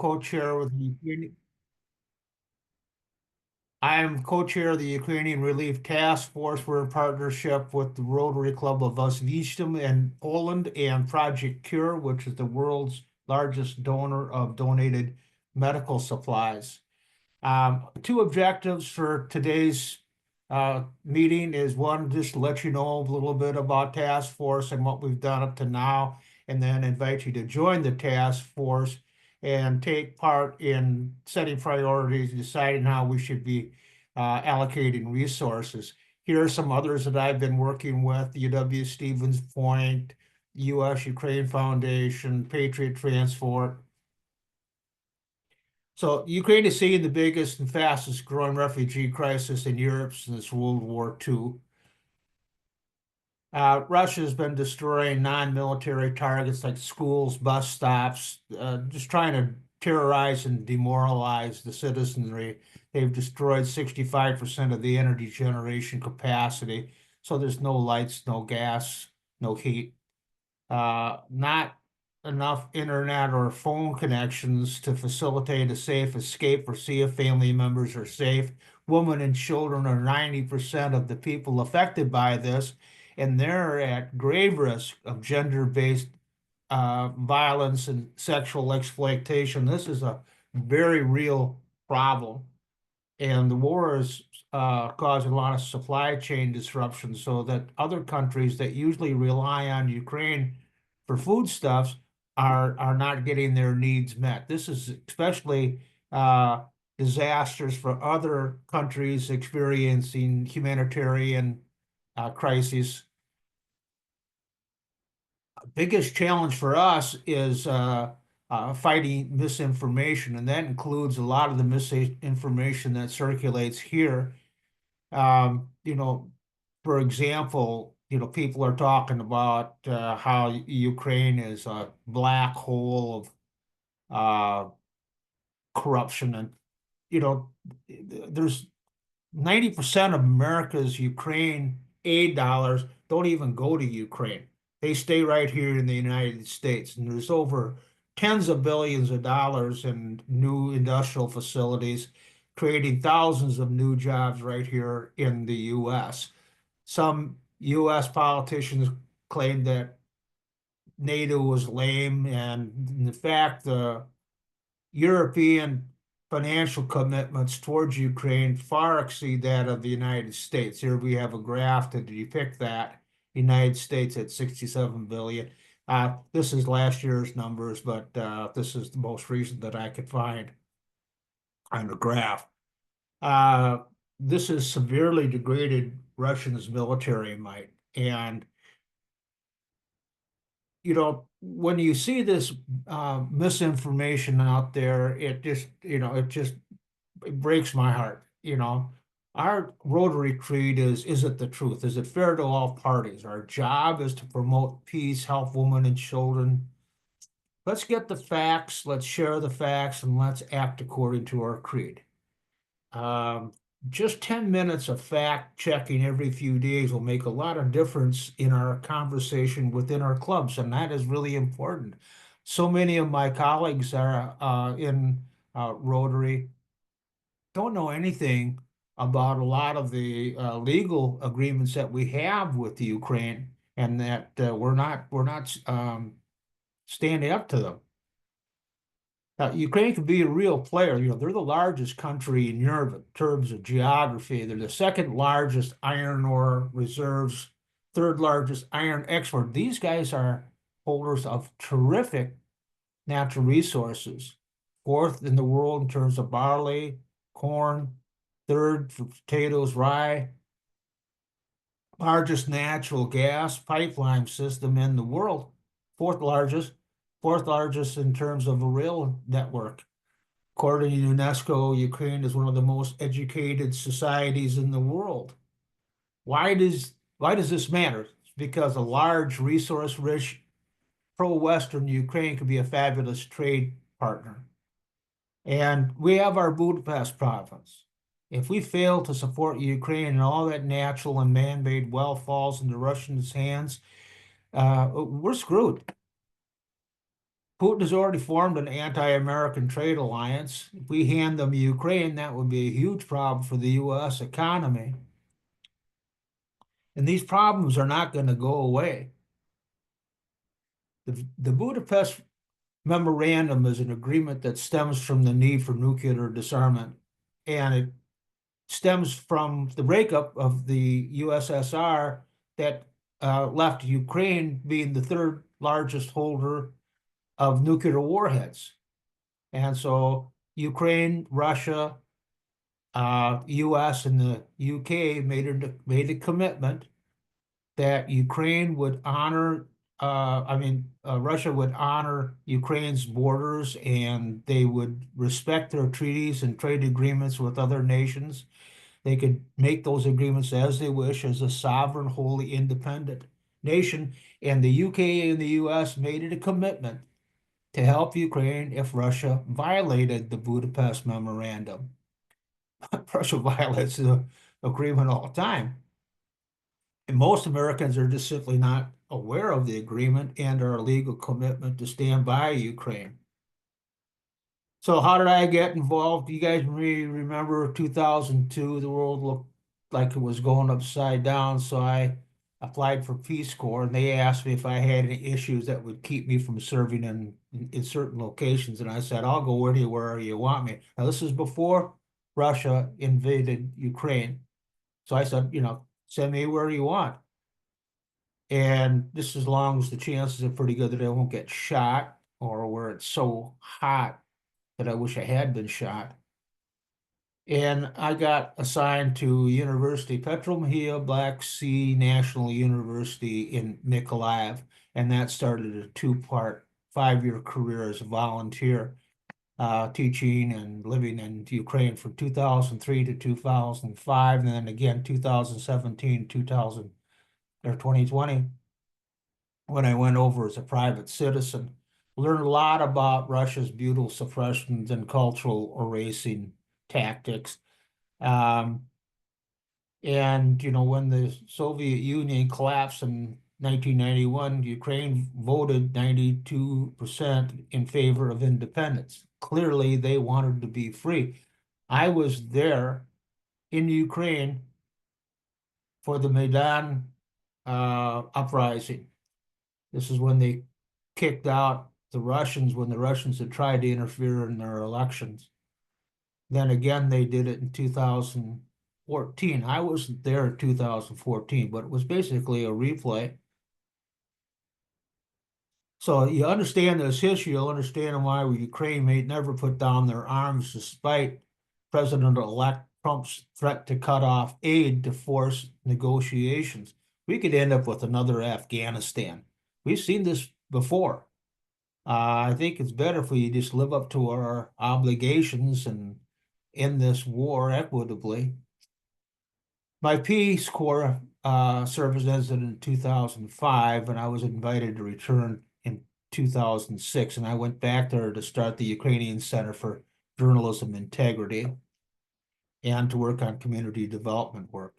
co-chair with the Ukrainian. I am co-chair of the Ukrainian Relief Task Force. We're in partnership with the Rotary Club of Oswiecim in Poland and Project Cure, which is the world's largest donor of donated medical supplies. Two objectives for today's meeting is one, just to let you know a little bit about task force and what we've done up to now, and then invite you to join the task force and take part in setting priorities, deciding how we should be allocating resources. Here are some others that I've been working with: UW Stevens Point, U.S. Ukraine Foundation, Patriot Transport. So Ukraine is seeing the biggest and fastest growing refugee crisis in Europe since World War II. Russia has been destroying non-military targets like schools, bus stops, just trying to terrorize and demoralize the citizenry. They've destroyed 65% of the energy generation capacity. So there's no lights, no gas, no heat. Not enough internet or phone connections to facilitate a safe escape or see if family members are safe. Women and children are 90% of the people affected by this, and they're at grave risk of gender-based violence and sexual exploitation. This is a very real problem. And the war is causing a lot of supply chain disruptions so that other countries that usually rely on Ukraine for foodstuffs are not getting their needs met. This is especially disastrous for other countries experiencing humanitarian crises. Biggest challenge for us is fighting misinformation, and that includes a lot of the misinformation that circulates here. You know, for example, people are talking about how Ukraine is a black hole of corruption, and there's 90% of America's Ukraine aid dollars don't even go to Ukraine. They stay right here in the United States. And there's over tens of billions of dollars in new industrial facilities, creating thousands of new jobs right here in the U.S. Some U.S. politicians claim that NATO was lame, and in fact, the European financial commitments towards Ukraine far exceed that of the United States. Here we have a graph to depict that. United States at 67 billion. This is last year's numbers, but this is the most recent that I could find on the graph. Uh, this is severely degraded Russia's military might. And when you see this misinformation out there, it breaks my heart. Our Rotary creed is it the truth? Is it fair to all parties? Our job is to promote peace, help women and children. Let's get the facts, let's share the facts, and let's act according to our creed. Um, just 10 minutes of fact checking every few days will make a lot of difference in our conversation within our clubs, and that is really important. So many of my colleagues are in Rotary don't know anything about a lot of the legal agreements that we have with the Ukraine, and that we're not standing up to them. Ukraine could be a real player. They're the largest country in Europe in terms of geography. They're the second largest iron ore reserves, third largest iron export. These guys are holders of terrific natural resources, fourth in the world in terms of barley, corn, third for potatoes, rye, largest natural gas pipeline system in the world, fourth largest, fourth largest in terms of a rail network. According to UNESCO, Ukraine is one of the most educated societies in the world. Why does this matter? It's because a large, resource-rich, pro-Western Ukraine could be a fabulous trade partner. And we have our Budapest province. If we fail to support Ukraine and all that natural and man-made wealth falls into Russians' hands, we're screwed. Putin has already formed an anti-American trade alliance. If we hand them Ukraine, that would be a huge problem for the U.S. economy. And these problems are not going to go away. The Budapest Memorandum is an agreement that stems from the need for nuclear disarmament. And it stems from the breakup of the USSR that left Ukraine being the third largest holder of nuclear warheads. And so Ukraine, Russia, US, and the UK made a commitment that Ukraine would honor, Russia would honor Ukraine's borders and they would respect their treaties and trade agreements with other nations. They could make those agreements as they wish as a sovereign, wholly independent nation. And the UK and the US made it a commitment to help Ukraine if Russia violated the Budapest Memorandum. Russia violates the agreement all the time. And most Americans are just simply not aware of the agreement and our legal commitment to stand by Ukraine. So how did I get involved? You guys may remember 2002, the world looked like it was going upside down. So I applied for Peace Corps and they asked me if I had any issues that would keep me from serving in certain locations. And I said, I'll go anywhere you want me. Now, this is before Russia invaded Ukraine. So I said, send me where you want. And this as long as the chances are pretty good that I won't get shot or where it's so hot that I wish I had been shot. And I got assigned to University Petromahia Black Sea National University in Mykolaiv, and that started a two-part 5-year career as a volunteer, teaching and living in Ukraine from 2003 to 2005, and then again 2017, 2000 or 2020 when I went over as a private citizen. Learned a lot about Russia's brutal suppressions and cultural erasing tactics. Um, and, when the Soviet Union collapsed in 1991, Ukraine voted 92% in favor of independence. Clearly, they wanted to be free. I was there in Ukraine for the Maidan uprising. This is when they kicked out the Russians when the Russians had tried to interfere in their elections. Then again, they did it in 2014. I wasn't there in 2014, but it was basically a replay. So you understand this history, you'll understand why Ukraine may never put down their arms despite President-elect Trump's threat to cut off aid to force negotiations. We could end up with another Afghanistan. We've seen this before. I think it's better if we just live up to our obligations and end this war equitably. My Peace Corps service ended in 2005, and I was invited to return in 2006, and I went back there to start the Ukrainian Center for Journalism Integrity and to work on community development work.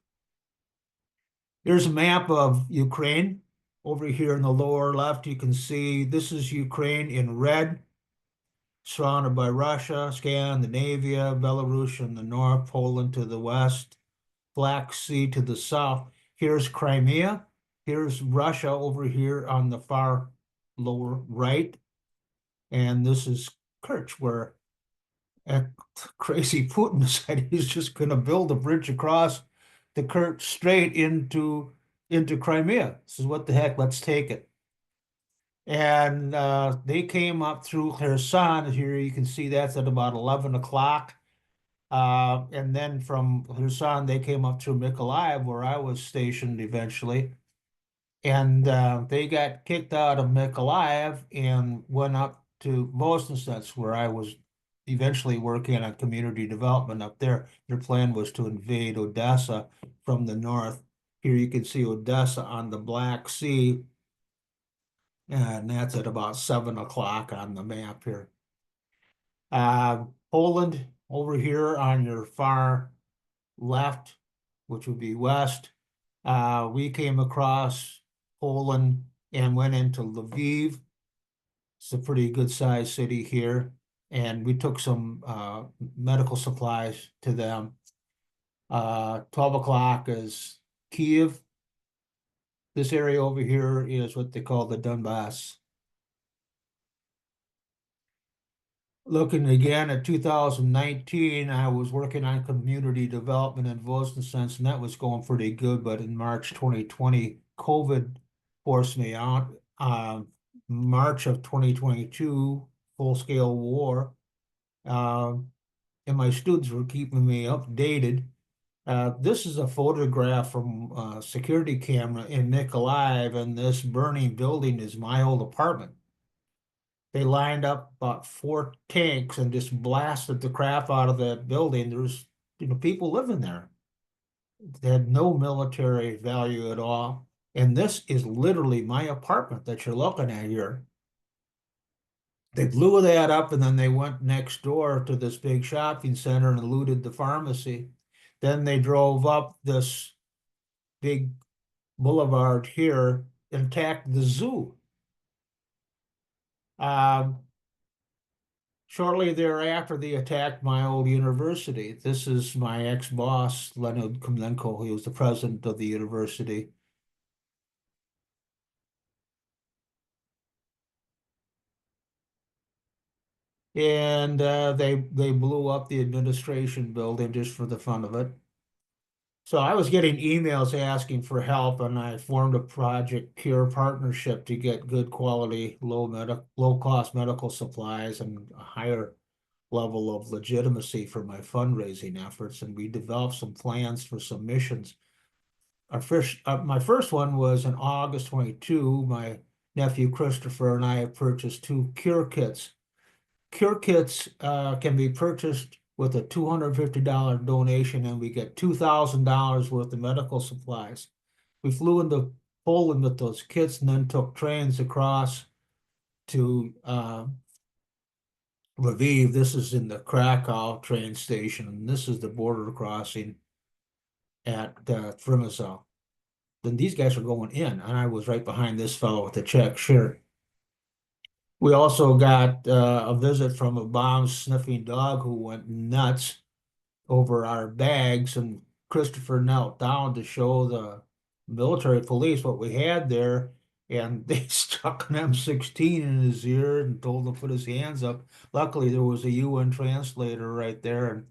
Here's a map of Ukraine. Over here in the lower left, you can see this is Ukraine in red, surrounded by Russia, Scandinavia, Belarus in the north, Poland to the west, Black Sea to the south. Here's Crimea. Here's Russia over here on the far lower right. And this is Kerch, where crazy Putin decided he's just going to build a bridge across the Kerch Strait into Crimea. This is what the heck, let's take it. And they came up through Kherson. Here you can see that's at about 11 o'clock. And then from Kherson, they came up through Mykolaiv, where I was stationed eventually. And they got kicked out of Mykolaiv and went up to Voznesnets, where I was eventually working on community development up there. Their plan was to invade Odessa from the north. Here you can see Odessa on the Black Sea. And that's at about 7 o'clock on the map here. Poland over here on your far left, which would be west. We came across Poland and went into Lviv. It's a pretty good sized city here. And we took some medical supplies to them. 12 o'clock is Kiev. This area over here is what they call the Donbass. Looking again at 2019, I was working on community development in Vosensense, and that was going pretty good. But in March 2020, COVID forced me out. March of 2022, full-scale war. Um, and my students were keeping me updated. This is a photograph from a security camera in Mykolaiv, and this burning building is my old apartment. They lined up about 4 tanks and just blasted the crap out of that building. There's, people living there. They had no military value at all. And this is literally my apartment that you're looking at here. They blew that up and then they went next door to this big shopping center and looted the pharmacy. Then they drove up this big boulevard here and attacked the zoo. Um, Shortly thereafter, they attacked my old university. This is my ex-boss, Leonid Komlenko. He was the president of the university. And they blew up the administration building just for the fun of it. So I was getting emails asking for help, and I formed a Project Cure partnership to get good quality, low cost medical supplies and a higher level of legitimacy for my fundraising efforts. And we developed some plans for some missions. My first one was in August 22. My nephew Christopher and I purchased 2 cure kits. Cure kits can be purchased with a $250 donation, and we get $2,000 worth of medical supplies. We flew into Poland with those kits and then took trains across to Lviv. This is in the Krakow train station, and this is the border crossing at Przemysl. Then these guys are going in, and I was right behind this fellow with the check shirt. We also got a visit from a bomb-sniffing dog who went nuts over our bags, and Christopher knelt down to show the military police what we had there, and they stuck an M16 in his ear and told him to put his hands up. Luckily, there was a UN translator right there, and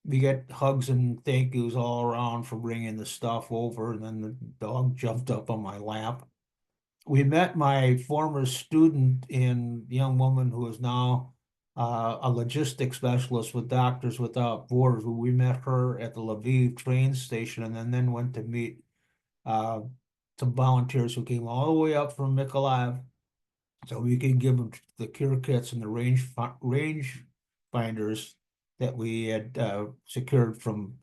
we get hugs and thank yous all around for bringing the stuff over, and then the dog jumped up on my lap. We met my former student and young woman who is now a logistics specialist with Doctors Without Borders. We met her at the Lviv train station and then went to meet uh, some volunteers who came all the way up from Mykolaiv so we can give them the cure kits and the range finders that we had secured from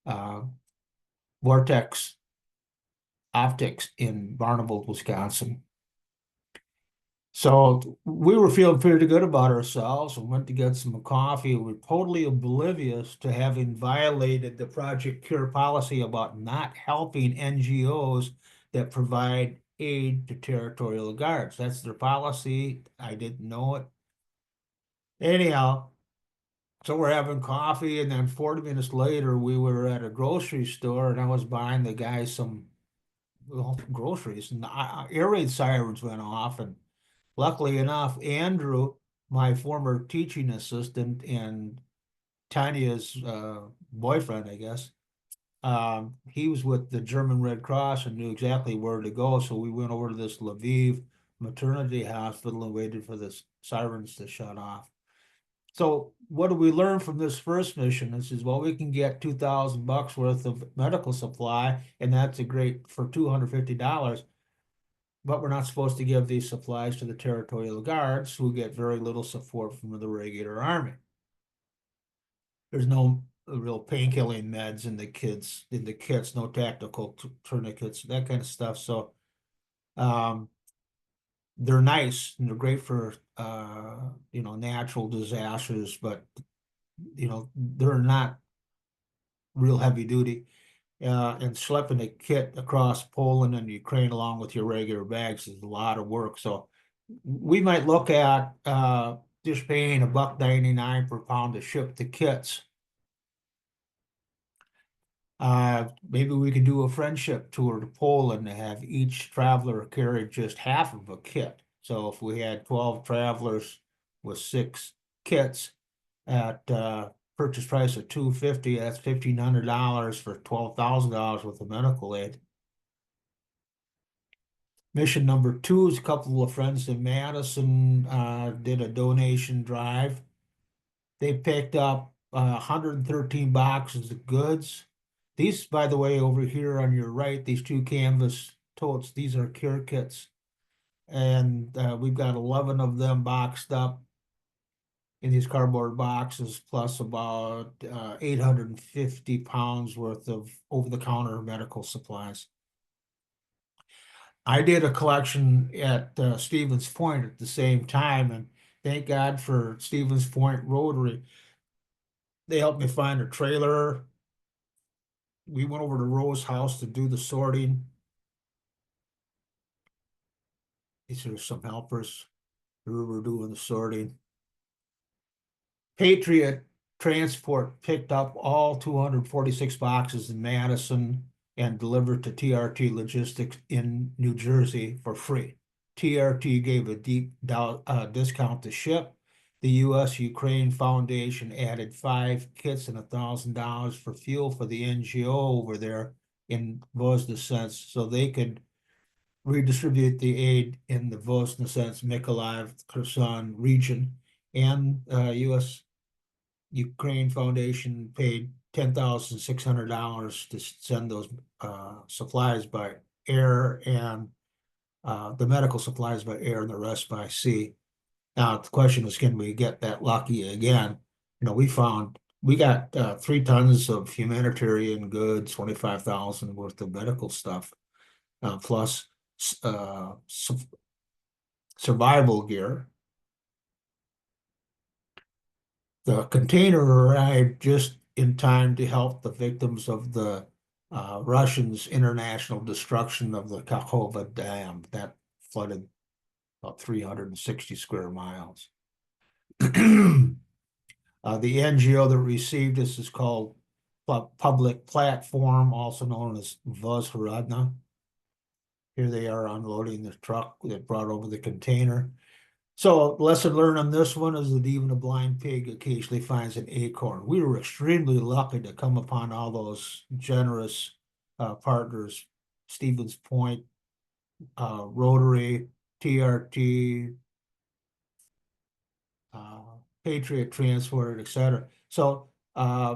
uh, Vortex Optics in Barneveld, Wisconsin. So we were feeling pretty good about ourselves and went to get some coffee. We were totally oblivious to having violated the Project Cure policy about not helping NGOs that provide aid to territorial guards. That's their policy. I didn't know it. Anyhow, so we're having coffee, and then 40 minutes later, we were at a grocery store, and I was buying the guy some groceries, and air raid sirens went off, and luckily enough, Andrew, my former teaching assistant and Tanya's boyfriend, I guess, he was with the German Red Cross and knew exactly where to go. So we went over to this Lviv maternity hospital and waited for the sirens to shut off. So what do we learn from this first mission? This is, well, we can get $2,000 worth of medical supply, and that's a great for $250. But we're not supposed to give these supplies to the territorial guards, who get very little support from the regular army. There's no real painkilling meds in the kits, no tactical tourniquets, that kind of stuff. So they're nice and they're great for natural disasters, but they're not real heavy duty. And schlepping a kit across Poland and Ukraine along with your regular bags is a lot of work. So we might look at just paying $1.99 per pound to ship the kits. Maybe we could do a friendship tour to Poland and have each traveler carry just half of a kit. So if we had 12 travelers with 6 kits at purchase price of $250, that's $1,500 for $12,000 worth of medical aid. Mission number 2 is a couple of friends in Madison did a donation drive. They picked up 113 boxes of goods. These, by the way, over here on your right, these 2 canvas totes, these are care kits. And we've got 11 of them boxed up in these cardboard boxes, plus about 850 pounds worth of over-the-counter medical supplies. I did a collection at Stevens Point at the same time, and thank God for Stevens Point Rotary. They helped me find a trailer. We went over to Rose's house to do the sorting. These are some helpers who were doing the sorting. Patriot Transport picked up all 246 boxes in Madison and delivered to TRT Logistics in New Jersey for free. TRT gave a deep discount to ship. The U.S. Ukraine Foundation added 5 kits and $1,000 for fuel for the NGO over there in Voznesensk, so they could redistribute the aid in the Voznesensk, Mykolaiv, Kherson region. And U.S. Ukraine Foundation paid $10,600 to send those supplies by air and the medical supplies by air and the rest by sea. Now, the question is, can we get that lucky again? You know, we got 3 tons of humanitarian goods, 25,000 worth of medical stuff, plus survival gear. The container arrived just in time to help the victims of the Russians' international destruction of the Kakhovka Dam that flooded about 360 square miles. The NGO that received this is called Public Platform, also known as Vozhrodna. Here they are unloading the truck that brought over the container. So lesson learned on this one is that even a blind pig occasionally finds an acorn. We were extremely lucky to come upon all those generous partners, Stevens Point, Rotary, TRT, Patriot Transport, etc. So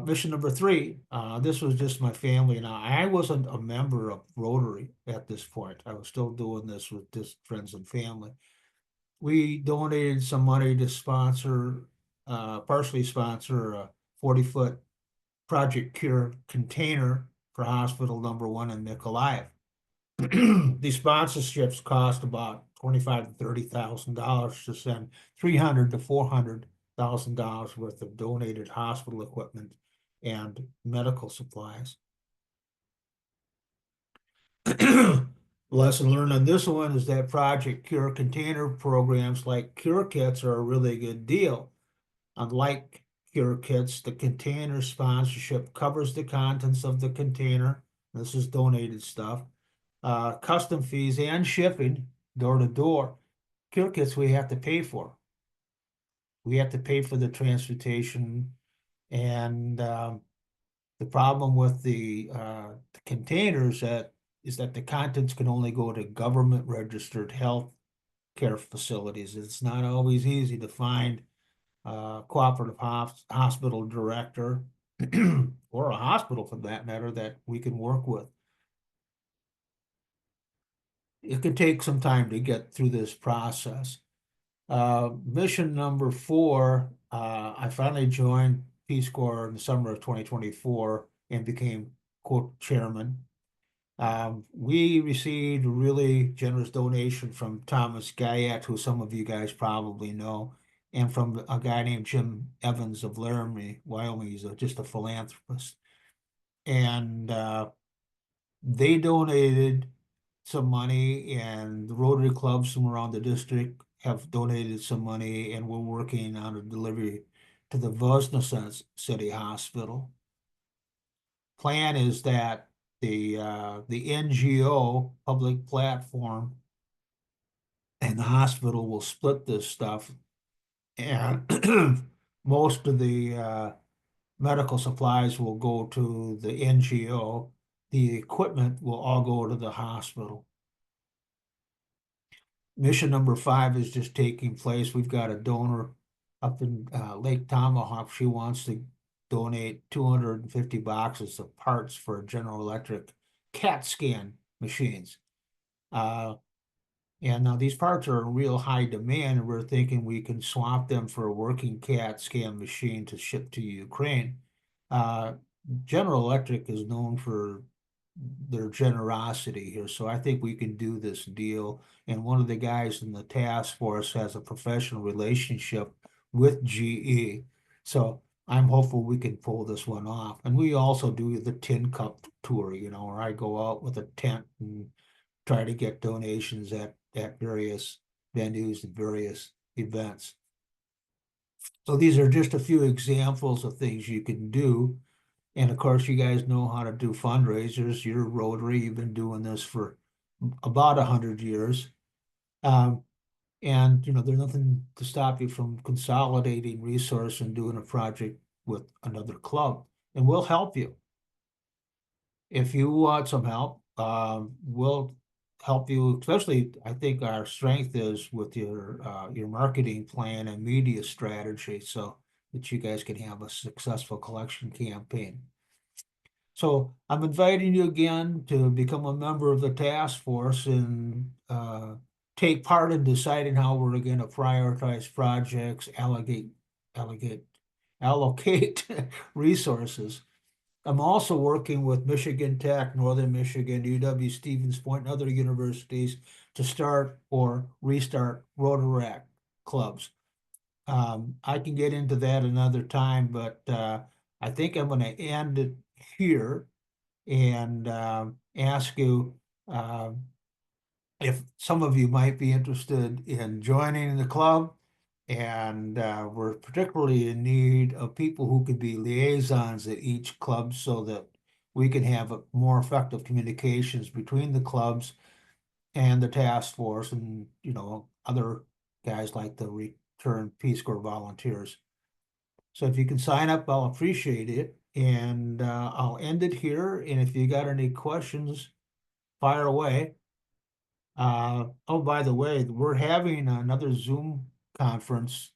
mission number 3, this was just my family and I wasn't a member of Rotary at this point. I was still doing this with just friends and family. We donated some money to partially sponsor a 40-foot Project Cure container for Hospital Number 1 in Mykolaiv. These sponsorships cost about $25,000 to $30,000 to send $300,000 to $400,000 worth of donated hospital equipment and medical supplies. Lesson learned on this one is that Project Cure container programs like Cure Kits are a really good deal. Unlike Cure Kits, the container sponsorship covers the contents of the container. This is donated stuff. Custom fees and shipping door to door. Cure Kits we have to pay for. We have to pay for the transportation, and the problem with the containers is that the contents can only go to government registered health care facilities. It's not always easy to find a cooperative hospital director or a hospital for that matter that we can work with. It could take some time to get through this process. Mission number 4, I finally joined Peace Corps in the summer of 2024 and became co-chairman. We received a really generous donation from Thomas Guyette, who some of you guys probably know, and from a guy named Jim Evans of Laramie, Wyoming. He's just a philanthropist. And they donated some money, and the Rotary clubs from around the district have donated some money, and we're working on a delivery to the Voznecens City Hospital. Plan is that the NGO public platform and the hospital will split this stuff, and most of the medical supplies will go to the NGO. The equipment will all go to the hospital. Mission number 5 is just taking place. We've got a donor up in Lake Tomahawk. She wants to donate 250 boxes of parts for General Electric CAT scan machines. And now these parts are in real high demand, and we're thinking we can swap them for a working CAT scan machine to ship to Ukraine. General Electric is known for their generosity here, so I think we can do this deal. And one of the guys in the task force has a professional relationship with GE, so I'm hopeful we can pull this one off. And we also do the tin cup tour, where I go out with a tent and try to get donations at various venues and various events. So these are just a few examples of things you can do. And of course, you guys know how to do fundraisers. You're Rotary, you've been doing this for about 100 years. And there's nothing to stop you from consolidating resource and doing a project with another club. And we'll help you. If you want some help, we'll help you, especially I think our strength is with your marketing plan and media strategy so that you guys can have a successful collection campaign. So I'm inviting you again to become a member of the task force and take part in deciding how we're going to prioritize projects, allocate resources. I'm also working with Michigan Tech, Northern Michigan, UW-Stevens Point, and other universities to start or restart Rotaract clubs. I can get into that another time, but I think I'm going to end it here and ask you if some of you might be interested in joining the club. And we're particularly in need of people who could be liaisons at each club so that we can have more effective communications between the clubs and the task force and, other guys like the Return Peace Corps volunteers. So if you can sign up, I'll appreciate it. And I'll end it here. And if you got any questions, fire away. Oh, by the way, we're having another Zoom conference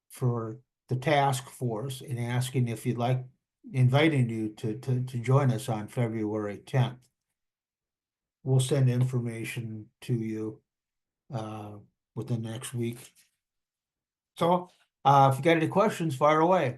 for the task force and asking if you'd like, inviting you to join us on February 10th. We'll send information to you within the next week. So if you got any questions, fire away.